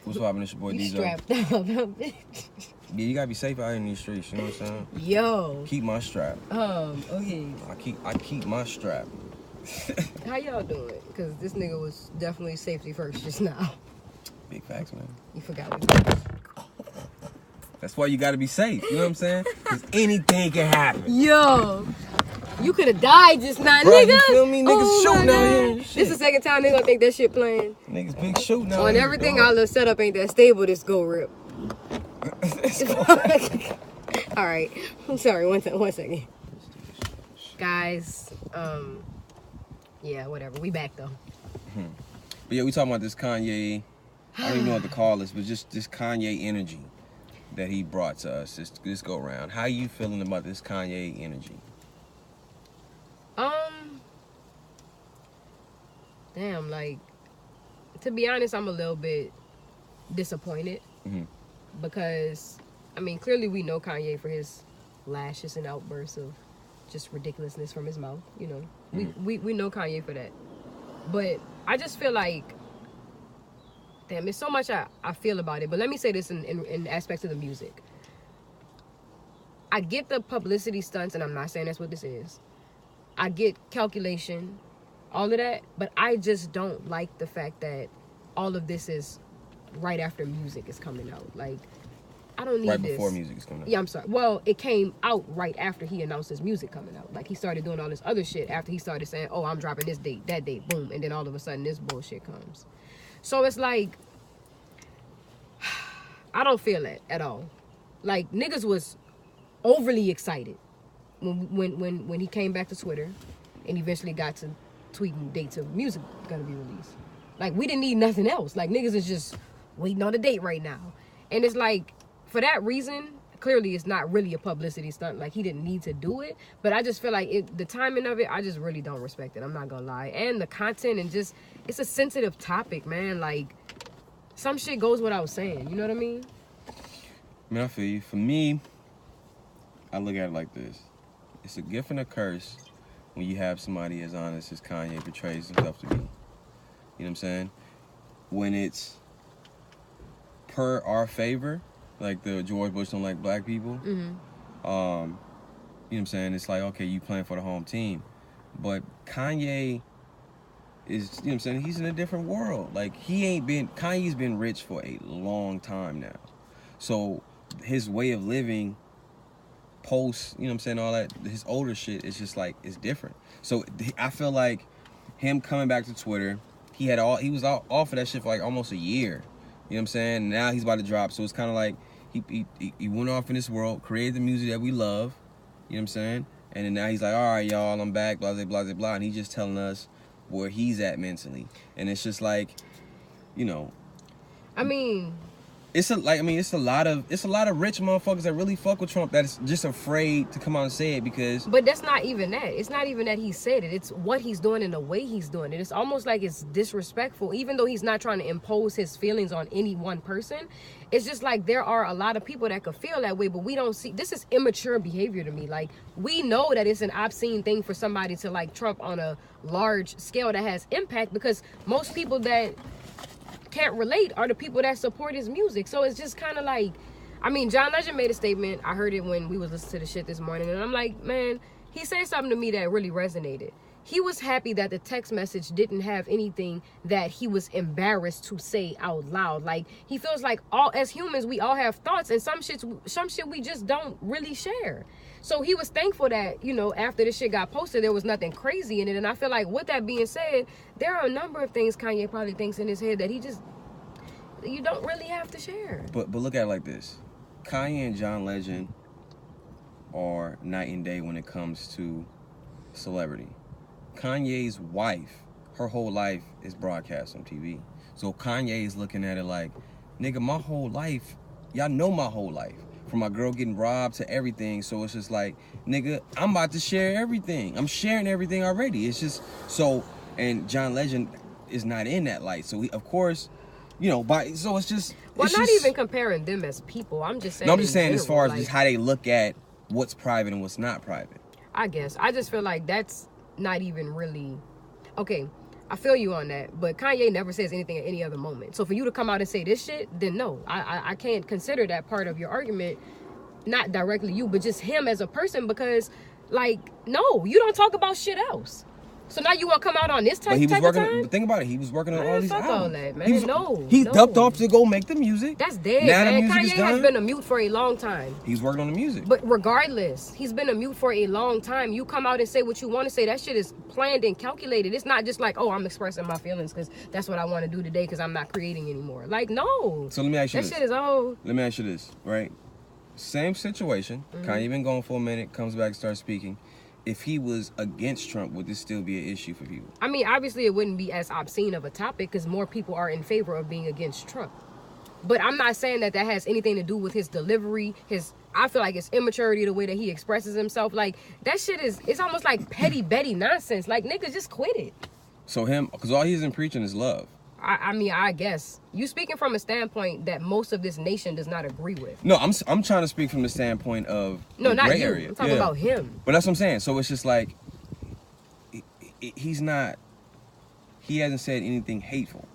What's poppin'? It's your boy DJ. Strapped up. Yeah, you gotta be safe out here in these streets. You know what I'm saying? Yo. Keep my strap. Okay. I keep my strap. How y'all doing? Because this nigga was definitely safety first just now. Big facts, man. You forgot what That's why you gotta be safe. You know what I'm saying? Because anything can happen. Yo. You could have died just now, Bro, nigga. you feel me? Niggas shooting out here. This is the second time they gonna think that shit playing. Niggas big shooting out On here. everything, our little setup ain't that stable. This go rip. All right. I'm sorry. One second. Guys, yeah, whatever. We back though. But yeah, we talking about this Kanye. I don't even know what to call this, but just this Kanye energy that he brought to us this go around. How you feeling about this Kanye energy? Damn, like, to be honest, I'm a little bit disappointed because, I mean, clearly we know Kanye for his lashes and outbursts of just ridiculousness from his mouth, you know. We know Kanye for that. But I just feel like, damn, there's so much I feel about it. But let me say this in aspects of the music. I get the publicity stunts, and I'm not saying that's what this is. I get calculation, all of that, but I just don't like the fact that all of this is right after music is coming out. Like, I don't need this. Right before music is coming out. Yeah, I'm sorry. Well, it came out right after he announced his music coming out. Like, he started doing all this other shit after he started saying, oh, I'm dropping this date, that date, boom. And then all of a sudden this bullshit comes. So it's like, I don't feel that at all. Like, niggas was overly excited when he came back to Twitter and eventually got to tweeting dates of music gonna be released. Like, we didn't need nothing else. Like, niggas is just waiting on the date right now. And it's like, for that reason, clearly it's not really a publicity stunt. Like, he didn't need to do it. But I just feel like the timing of it, I just really don't respect it. I'm not gonna lie. And the content and just, it's a sensitive topic, man. Like, some shit goes without saying. You know what I mean? I mean, I feel you. For me, I look at it like this. It's a gift and a curse when you have somebody as honest as Kanye portrays himself to be. You know what I'm saying? When it's per our favor, like the George Bush don't like black people, you know what I'm saying? It's like, okay, you playing for the home team. But Kanye is, you know what I'm saying? He's in a different world. Like, Kanye's been rich for a long time now. So his way of living post, you know what I'm saying, all that, his older shit is just like, it's different. So I feel like him coming back to Twitter, he was off of that shit for like almost a year. You know what I'm saying? Now he's about to drop. So it's kind of like he went off in this world, created the music that we love. You know what I'm saying? And then now he's like, all right, y'all, I'm back, blah, blah, blah, blah. And he's just telling us where he's at mentally. And it's just like, you know. I mean, it's a lot of rich motherfuckers that really fuck with Trump that's just afraid to come out and say it because. But that's not even that. It's not even that he said it. It's what he's doing and the way he's doing it. It's almost like it's disrespectful, even though he's not trying to impose his feelings on any one person. It's just like there are a lot of people that could feel that way, but we don't see. This is immature behavior to me. Like, we know that it's an obscene thing for somebody to like Trump on a large scale that has impact, because most people that can't relate are the people that support his music. So it's just kind of like, I mean, John Legend made a statement. I heard it when we was listening to the shit this morning, and I'm like, man, he said something to me that really resonated. He was happy that the text message didn't have anything that he was embarrassed to say out loud. Like, he feels like as humans, we all have thoughts, and some shit we just don't really share. So he was thankful that, you know, after this shit got posted, there was nothing crazy in it. And I feel like, with that being said, there are a number of things Kanye probably thinks in his head that you don't really have to share. But look at it like this. Kanye and John Legend are night and day when it comes to celebrity. Kanye's wife, her whole life is broadcast on TV. So Kanye is looking at it like, nigga, my whole life, y'all know my whole life. From my girl getting robbed to everything. So it's just like, nigga, I'm about to share everything. I'm sharing everything already. It's just, so, and John Legend is not in that light. So of course, you know, so it's just. Well, it's not just, even comparing them as people. I'm just saying. No, I'm just saying, as far as like, just how they look at what's private and what's not private. I guess. I just feel like that's not even really. Okay, I feel you on that, but Kanye never says anything at any other moment. So for you to come out and say this shit, then no, I can't consider that part of your argument. Not directly you, but just him as a person, because like, no, you don't talk about shit else. So now you want to come out on this type of time? But think about it. He was working on all these albums. All that, man. He ducked off to go make the music. That's dead, now man. The music Kanye is done. has been a mute for a long time. He's working on the music. But regardless, he's been a mute for a long time. You come out and say what you want to say. That shit is planned and calculated. It's not just like, oh, I'm expressing my feelings because that's what I want to do today because I'm not creating anymore. Like, no. So let me ask you this. That shit is all... Let me ask you this, right? Same situation. Kanye been going for a minute, comes back, starts speaking. If he was against Trump, would this still be an issue for people? I mean, obviously it wouldn't be as obscene of a topic because more people are in favor of being against Trump. But I'm not saying that has anything to do with his delivery, I feel like it's immaturity, the way that he expresses himself. Like, that shit it's almost like petty Betty nonsense. Like, niggas, just quit it. So because all he's been preaching is love. I mean, I guess you speaking from a standpoint that most of this nation does not agree with. No, I'm trying to speak from the standpoint of no, not you. Area. I'm talking about him. But that's what I'm saying. So it's just like he hasn't said anything hateful.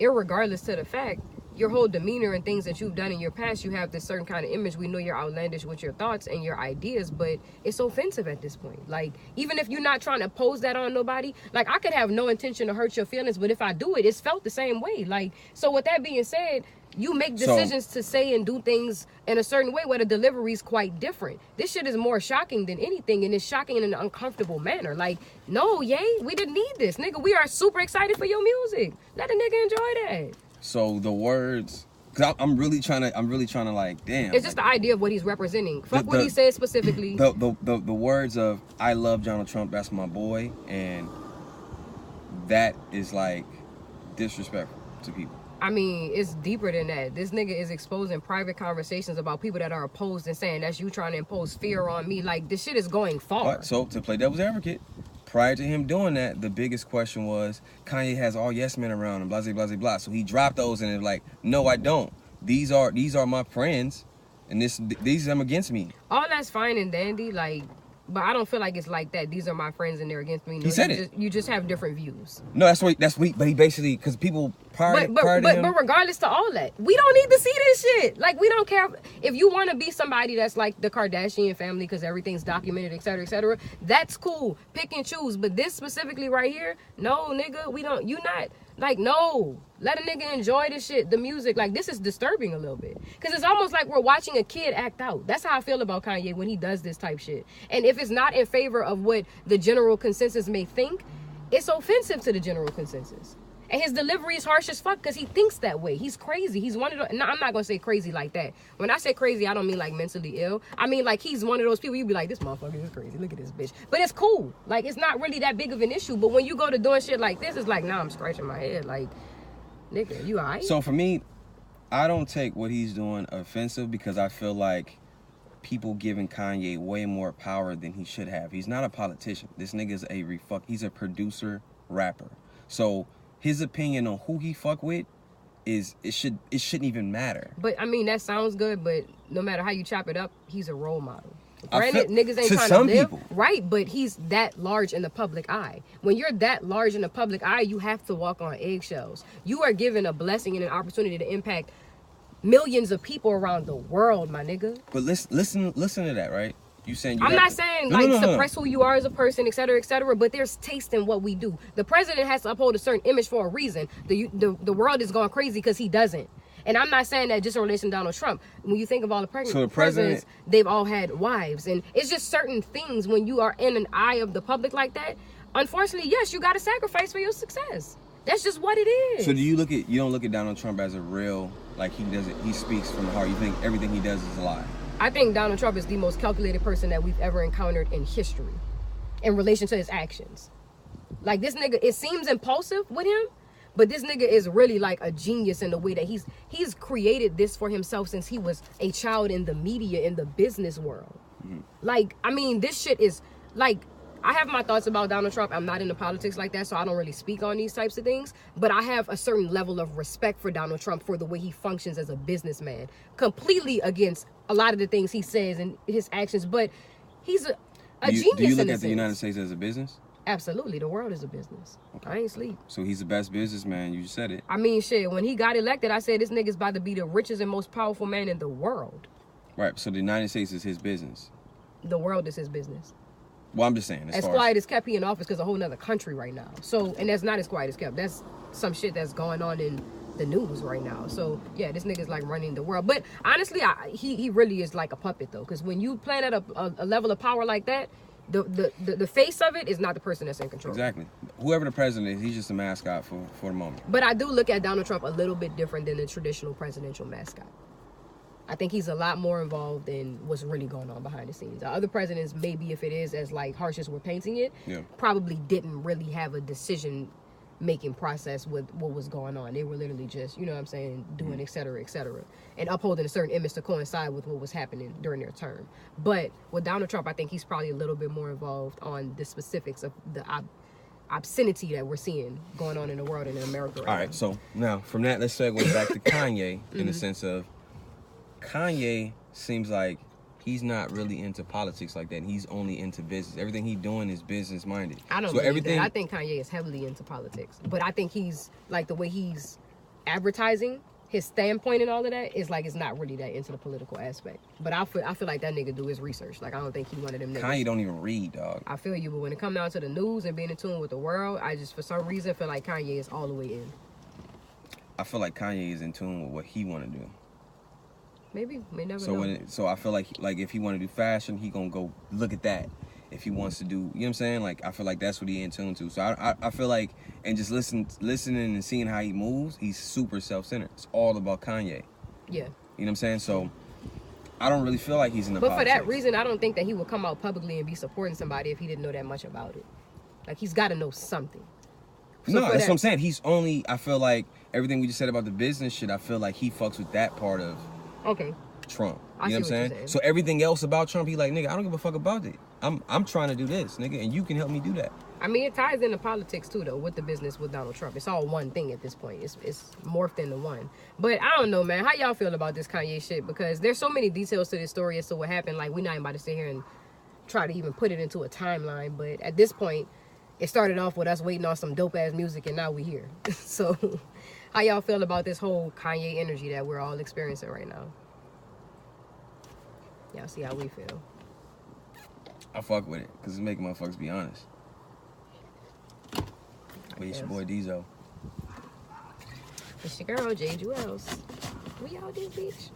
Irregardless to the fact, your whole demeanor and things that you've done in your past, you have this certain kind of image. We know you're outlandish with your thoughts and your ideas, but it's offensive at this point. Like, even if you're not trying to pose that on nobody, like, I could have no intention to hurt your feelings, but if I do it, it's felt the same way. Like, so with that being said, you make decisions to say and do things in a certain way where the delivery is quite different. This shit is more shocking than anything, and it's shocking in an uncomfortable manner. Like, no, we didn't need this, nigga. We are super excited for your music. Let a nigga enjoy that. So the words, cause I'm really trying to like, damn. It's just the idea of what he's representing. Fuck what he said specifically. The words of I love Donald Trump, that's my boy, and that is like disrespectful to people. I mean, it's deeper than that. This nigga is exposing private conversations about people that are opposed and saying that's you trying to impose fear on me. Like, this shit is going far. Right, so to play devil's advocate, prior to him doing that, the biggest question was Kanye has all yes men around him, blah, blah, blah, blah. So he dropped those and it's like, no, I don't. These are my friends, and these them against me. All that's fine and dandy, like, but I don't feel like it's like that. These are my friends and they're against me. No, he said it. You just have different views. No, that's what. But he basically, because people prior to him. But regardless to all that, we don't need to see this shit. Like, we don't care if you want to be somebody that's like the Kardashian family because everything's documented, et cetera. That's cool. Pick and choose. But this specifically right here, no, nigga, we don't. You not. Like, no, let a nigga enjoy this shit, the music. Like, this is disturbing a little bit. Because it's almost like we're watching a kid act out. That's how I feel about Kanye when he does this type shit. And if it's not in favor of what the general consensus may think, it's offensive to the general consensus. And his delivery is harsh as fuck because he thinks that way. He's crazy. He's one of the... No, I'm not going to say crazy like that. When I say crazy, I don't mean like mentally ill. I mean like he's one of those people you be like, this motherfucker is crazy. Look at this bitch. But it's cool. Like, it's not really that big of an issue. But when you go to doing shit like this, it's like, nah, I'm scratching my head. Like, nigga, you all right? So for me, I don't take what he's doing offensive because I feel like people giving Kanye way more power than he should have. He's not a politician. This nigga's he's a producer rapper. So his opinion on who he fuck with it shouldn't even matter. But I mean, that sounds good, but no matter how you chop it up, he's a role model. Granted, niggas ain't trying to live, right? But he's that large in the public eye. When you're that large in the public eye, you have to walk on eggshells. You are given a blessing and an opportunity to impact millions of people around the world, my nigga. But listen to that, right? You saying I'm not saying suppress who you are as a person, et cetera, but there's taste in what we do. The president has to uphold a certain image for a reason. The world is going crazy because he doesn't. And I'm not saying that just in relation to Donald Trump. When you think of all the presidents, they've all had wives. And it's just certain things when you are in an eye of the public like that. Unfortunately, yes, you got to sacrifice for your success. That's just what it is. So you don't look at Donald Trump as a real, like he speaks from the heart. You think everything he does is a lie. I think Donald Trump is the most calculated person that we've ever encountered in history in relation to his actions. Like, this nigga, it seems impulsive with him, but this nigga is really like a genius in the way that he's created this for himself since he was a child in the media, in the business world. Mm-hmm. Like, I mean, this shit is like, I have my thoughts about Donald Trump. I'm not into politics like that, so I don't really speak on these types of things. But I have a certain level of respect for Donald Trump for the way he functions as a businessman. Completely against a lot of the things he says and his actions. But he's a genius. Do you look at the United States as a business? Absolutely, the world is a business. Okay. I ain't sleep. So he's the best businessman. You just said it. I mean, shit, when he got elected, I said this nigga's about to be the richest and most powerful man in the world. Right. So the United States is his business. The world is his business. Well, I'm just saying. As quiet as kept he in office because a whole nother country right now. So, and that's not as quiet as kept. That's some shit that's going on in the news right now. So, yeah, this nigga's like running the world. But honestly, he really is like a puppet though. Because when you plan at a level of power like that, the face of it is not the person that's in control. Exactly. Whoever the president is, he's just a mascot for the moment. But I do look at Donald Trump a little bit different than the traditional presidential mascot. I think he's a lot more involved in what's really going on behind the scenes. Other presidents, maybe if it is as like harsh as we're painting it, probably didn't really have a decision-making process with what was going on. They were literally just, you know what I'm saying, doing et cetera, and upholding a certain image to coincide with what was happening during their term. But with Donald Trump, I think he's probably a little bit more involved on the specifics of the obscenity that we're seeing going on in the world and in America right now. All right, so now from that, let's segue back to Kanye in the sense of Kanye seems like he's not really into politics like that. He's only into business. Everything he's doing is business minded. I don't believe that. I think Kanye is heavily into politics. But I think he's like the way he's advertising, his standpoint and all of that is like it's not really that into the political aspect. But I feel like that nigga do his research. Like I don't think he one of them niggas. Kanye don't even read, dog. I feel you, but when it comes down to the news and being in tune with the world, I just for some reason feel like Kanye is all the way in. I feel like Kanye is in tune with what he want to do. Maybe, may never know. So I feel like if he want to do fashion, he gonna go look at that. If he wants to do, you know what I'm saying? Like I feel like that's what he in tune to. So I feel like, and just listening and seeing how he moves, he's super self-centered. It's all about Kanye. Yeah. You know what I'm saying? So I don't really feel like he's in the politics. But for that reason, I don't think that he would come out publicly and be supporting somebody if he didn't know that much about it. Like he's got to know something. So no, that's what I'm saying. He's only, I feel like everything we just said about the business shit, I feel like he fucks with that part of Trump. You know what I'm saying? So everything else about Trump, he like, nigga, I don't give a fuck about it. I'm trying to do this, nigga, and you can help me do that. I mean, it ties into politics too, though, with the business with Donald Trump. It's all one thing at this point. It's morphed into one. But I don't know, man. How y'all feel about this Kanye shit? Because there's so many details to this story as to what happened. Like, we're not even about to sit here and try to even put it into a timeline. But at this point, it started off with us waiting on some dope-ass music, and now we here. So, how y'all feel about this whole Kanye energy that we're all experiencing right now? Y'all see how we feel. I fuck with it, because it's making motherfuckers be honest. But it's your boy Diesel. It's your girl, J. Jewels. We out this bitch.